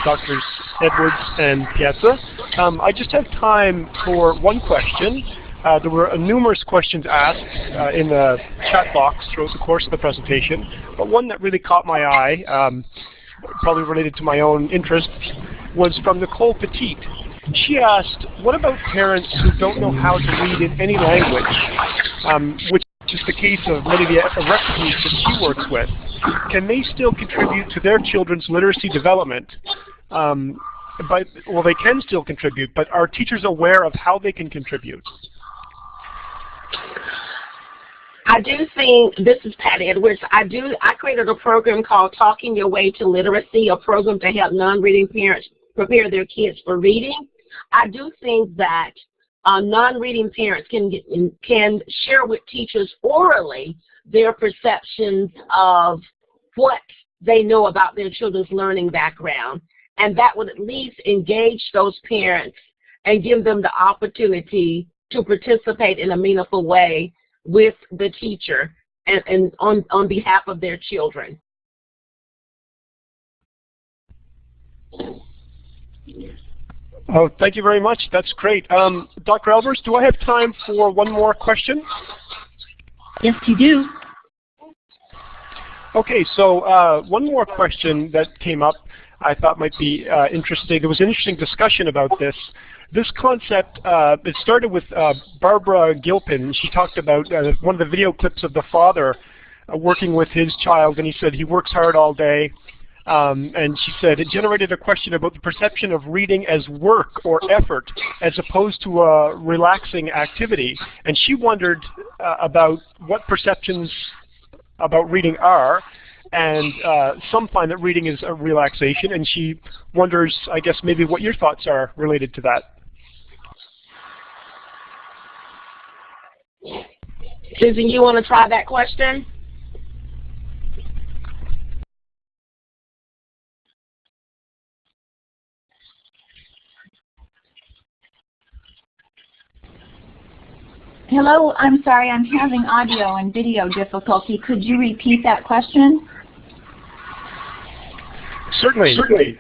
Drs. Edwards and Piazza. I just have time for one question. There were numerous questions asked in the chat box throughout the course of the presentation, but one that really caught my eye, probably related to my own interests, was from Nicole Petit. She asked, what about parents who don't know how to read in any language, which is the case of many of the refugees that she works with? Can they still contribute to their children's literacy development? Well, they can still contribute, but are teachers aware of how they can contribute? I do think, this is Pat Edwards, I created a program called Talking Your Way to Literacy, a program to help non-reading parents prepare their kids for reading. I do think that non-reading parents can share with teachers orally their perceptions of what they know about their children's learning background, and that would at least engage those parents and give them the opportunity to participate in a meaningful way with the teacher and on behalf of their children. Oh, thank you very much. That's great. Dr. Albers, do I have time for one more question? Yes, you do. Okay, so one more question that came up I thought might be interesting. There was an interesting discussion about this. This concept, it started with Barbara Gilpin. She talked about one of the video clips of the father working with his child, and he said he works hard all day. And she said it generated a question about the perception of reading as work or effort as opposed to a relaxing activity. And she wondered about what perceptions about reading are. And some find that reading is a relaxation. And she wonders, I guess, maybe what your thoughts are related to that. Susan, you want to try that question? Hello, I'm sorry, I'm having audio and video difficulty. Could you repeat that question? Certainly.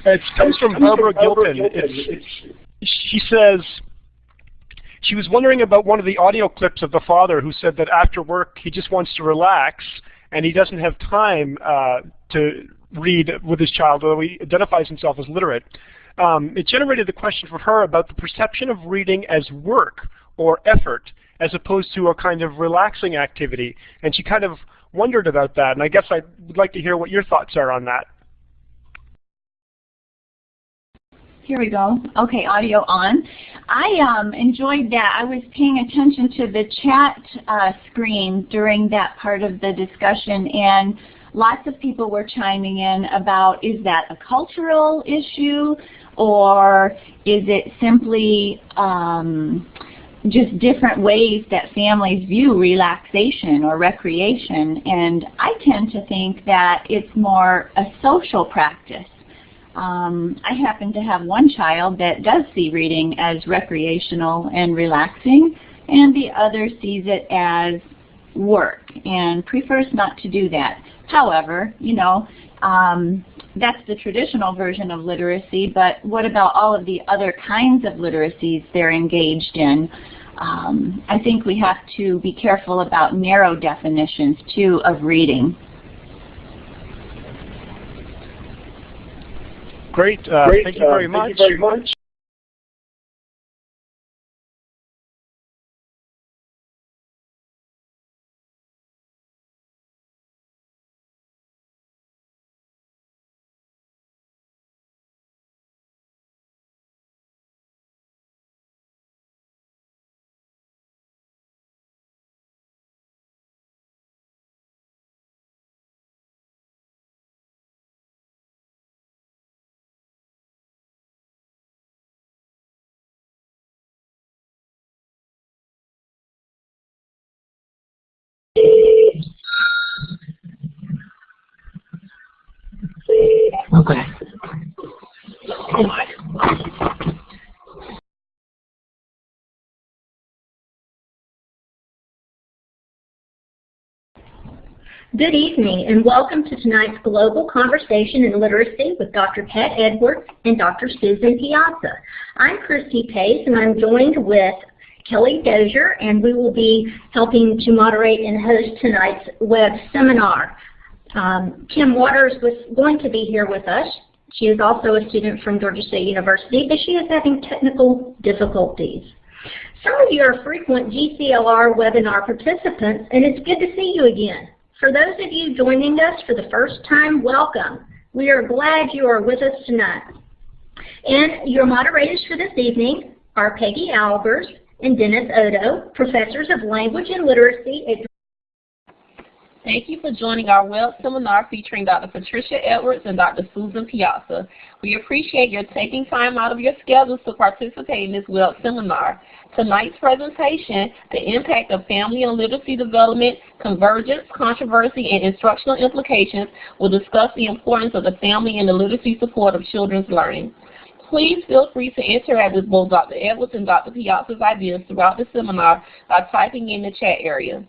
It comes from Barbara Gilpin. She says, she was wondering about one of the audio clips of the father who said that after work he just wants to relax and he doesn't have time to read with his child, although he identifies himself as literate. It generated the question for her about the perception of reading as work or effort as opposed to a kind of relaxing activity. And she kind of wondered about that, and I guess I would like to hear what your thoughts are on that. Here we go. Okay, audio on. I enjoyed that. I was paying attention to the chat screen during that part of the discussion, and lots of people were chiming in about, is that a cultural issue, or is it simply just different ways that families view relaxation or recreation? And I tend to think that it's more a social practice. I happen to have one child that does see reading as recreational and relaxing, and the other sees it as work and prefers not to do that. However, you know, that's the traditional version of literacy, but what about all of the other kinds of literacies they're engaged in? I think we have to be careful about narrow definitions, too, of reading. Great. Thank you very much. Okay. Oh my. Good evening and welcome to tonight's Global Conversation in Literacy with Dr. Pat Edwards and Dr. Susan Piazza. I'm Christy Pace and I'm joined with Kelly Dozier, and we will be helping to moderate and host tonight's web seminar. Kim Waters was going to be here with us. She is also a student from Georgia State University, but she is having technical difficulties. Some of you are frequent GCLR webinar participants, and it's good to see you again. For those of you joining us for the first time, welcome. We are glad you are with us tonight. And your moderators for this evening are Peggy Albers and Dennis Odo, professors of language and literacy at Thank you for joining our web seminar featuring Dr. Patricia Edwards and Dr. Susan Piazza. We appreciate your taking time out of your schedules to participate in this web seminar. Tonight's presentation, The Impact of Family and Literacy Development, Convergence, Controversy, and Instructional Implications, will discuss the importance of the family and the literacy support of children's learning. Please feel free to interact with both Dr. Edwards and Dr. Piazza's ideas throughout the seminar by typing in the chat area.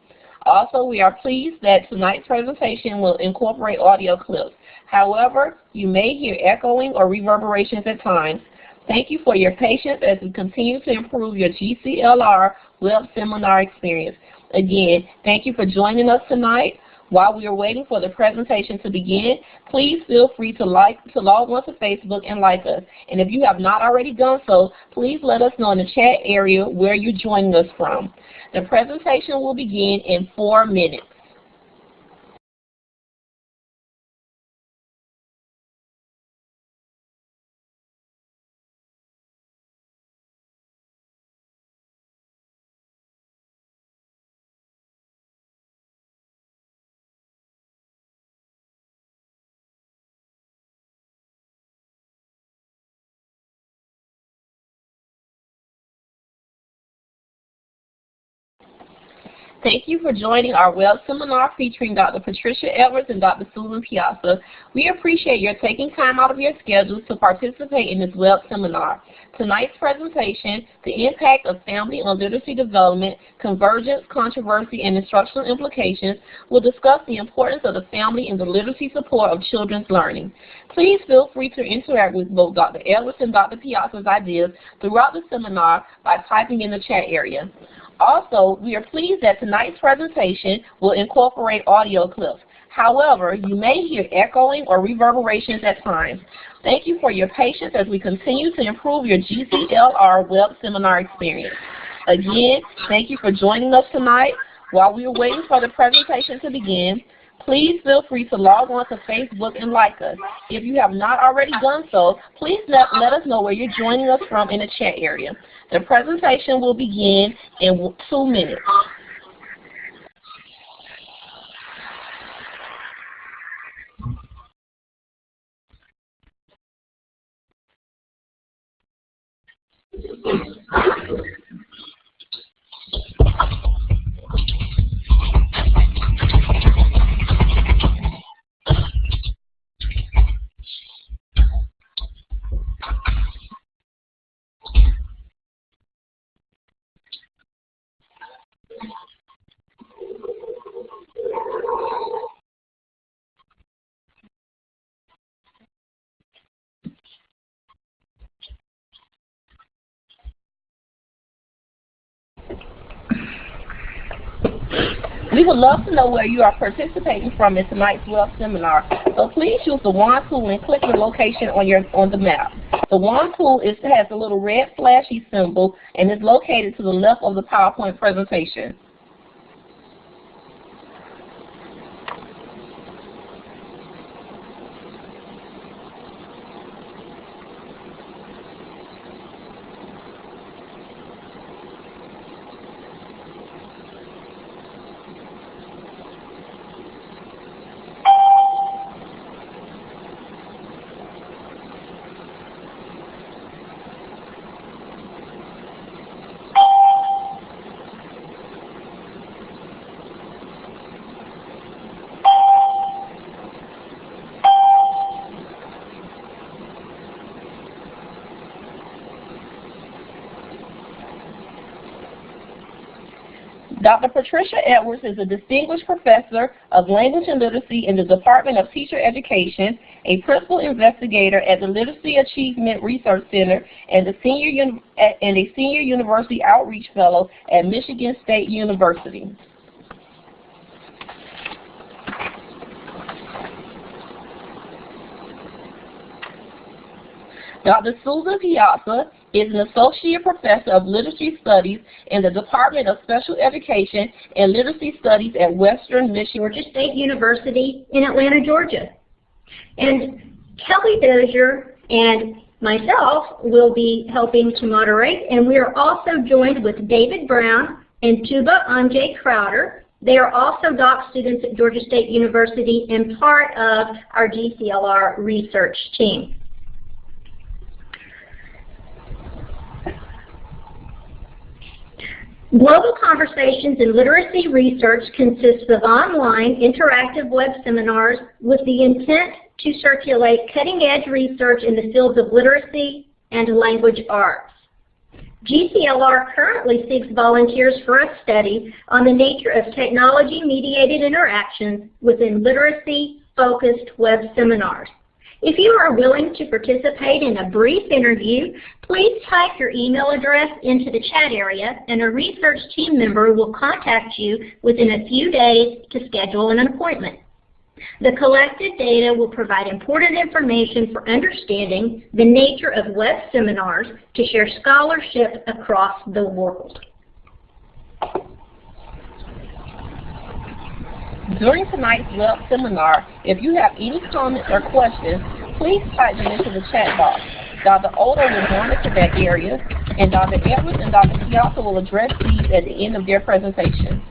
Also, we are pleased that tonight's presentation will incorporate audio clips. However, you may hear echoing or reverberations at times. Thank you for your patience as we continue to improve your GCLR web seminar experience. Again, thank you for joining us tonight. While we are waiting for the presentation to begin, please feel free to log on to Facebook and like us. And if you have not already done so, please let us know in the chat area where you're joining us from. The presentation will begin in 4 minutes. Thank you for joining our web seminar featuring Dr. Patricia Edwards and Dr. Susan Piazza. We appreciate your taking time out of your schedules to participate in this web seminar. Tonight's presentation, The Impact of Family on Literacy Development, Convergence, Controversy, and Instructional Implications, will discuss the importance of the family in the literacy support of children's learning. Please feel free to interact with both Dr. Edwards and Dr. Piazza's ideas throughout the seminar by typing in the chat area. Also, we are pleased that tonight's presentation will incorporate audio clips. However, you may hear echoing or reverberations at times. Thank you for your patience as we continue to improve your GCLR web seminar experience. Again, thank you for joining us tonight. While we are waiting for the presentation to begin, please feel free to log on to Facebook and like us. If you have not already done so, please let us know where you're joining us from in the chat area. The presentation will begin in 2 minutes. We would love to know where you are participating from in tonight's web seminar. So please use the wand tool and click the location on the map. The wand tool has a little red flashy symbol and is located to the left of the PowerPoint presentation. Dr. Patricia Edwards is a distinguished professor of language and literacy in the Department of Teacher Education, a principal investigator at the Literacy Achievement Research Center, and a senior university outreach fellow at Michigan State University. Dr. Susan Piazza is an associate professor of literacy studies in the Department of Special Education and Literacy Studies at Western Michigan Georgia State University in Atlanta, Georgia. And Kelly Dozier and myself will be helping to moderate, and we are also joined with David Brown and Tuba Anjay Crowder. They are also doc students at Georgia State University and part of our GCLR research team. Global Conversations in Literacy Research consists of online interactive web seminars with the intent to circulate cutting-edge research in the fields of literacy and language arts. GCLR currently seeks volunteers for a study on the nature of technology-mediated interactions within literacy-focused web seminars. If you are willing to participate in a brief interview, please type your email address into the chat area and a research team member will contact you within a few days to schedule an appointment. The collected data will provide important information for understanding the nature of web seminars to share scholarship across the world. During tonight's web seminar, if you have any comments or questions, please type them into the chat box. Dr. Odo will monitor that area, and Dr. Edwards and Dr. Piazza will address these at the end of their presentation.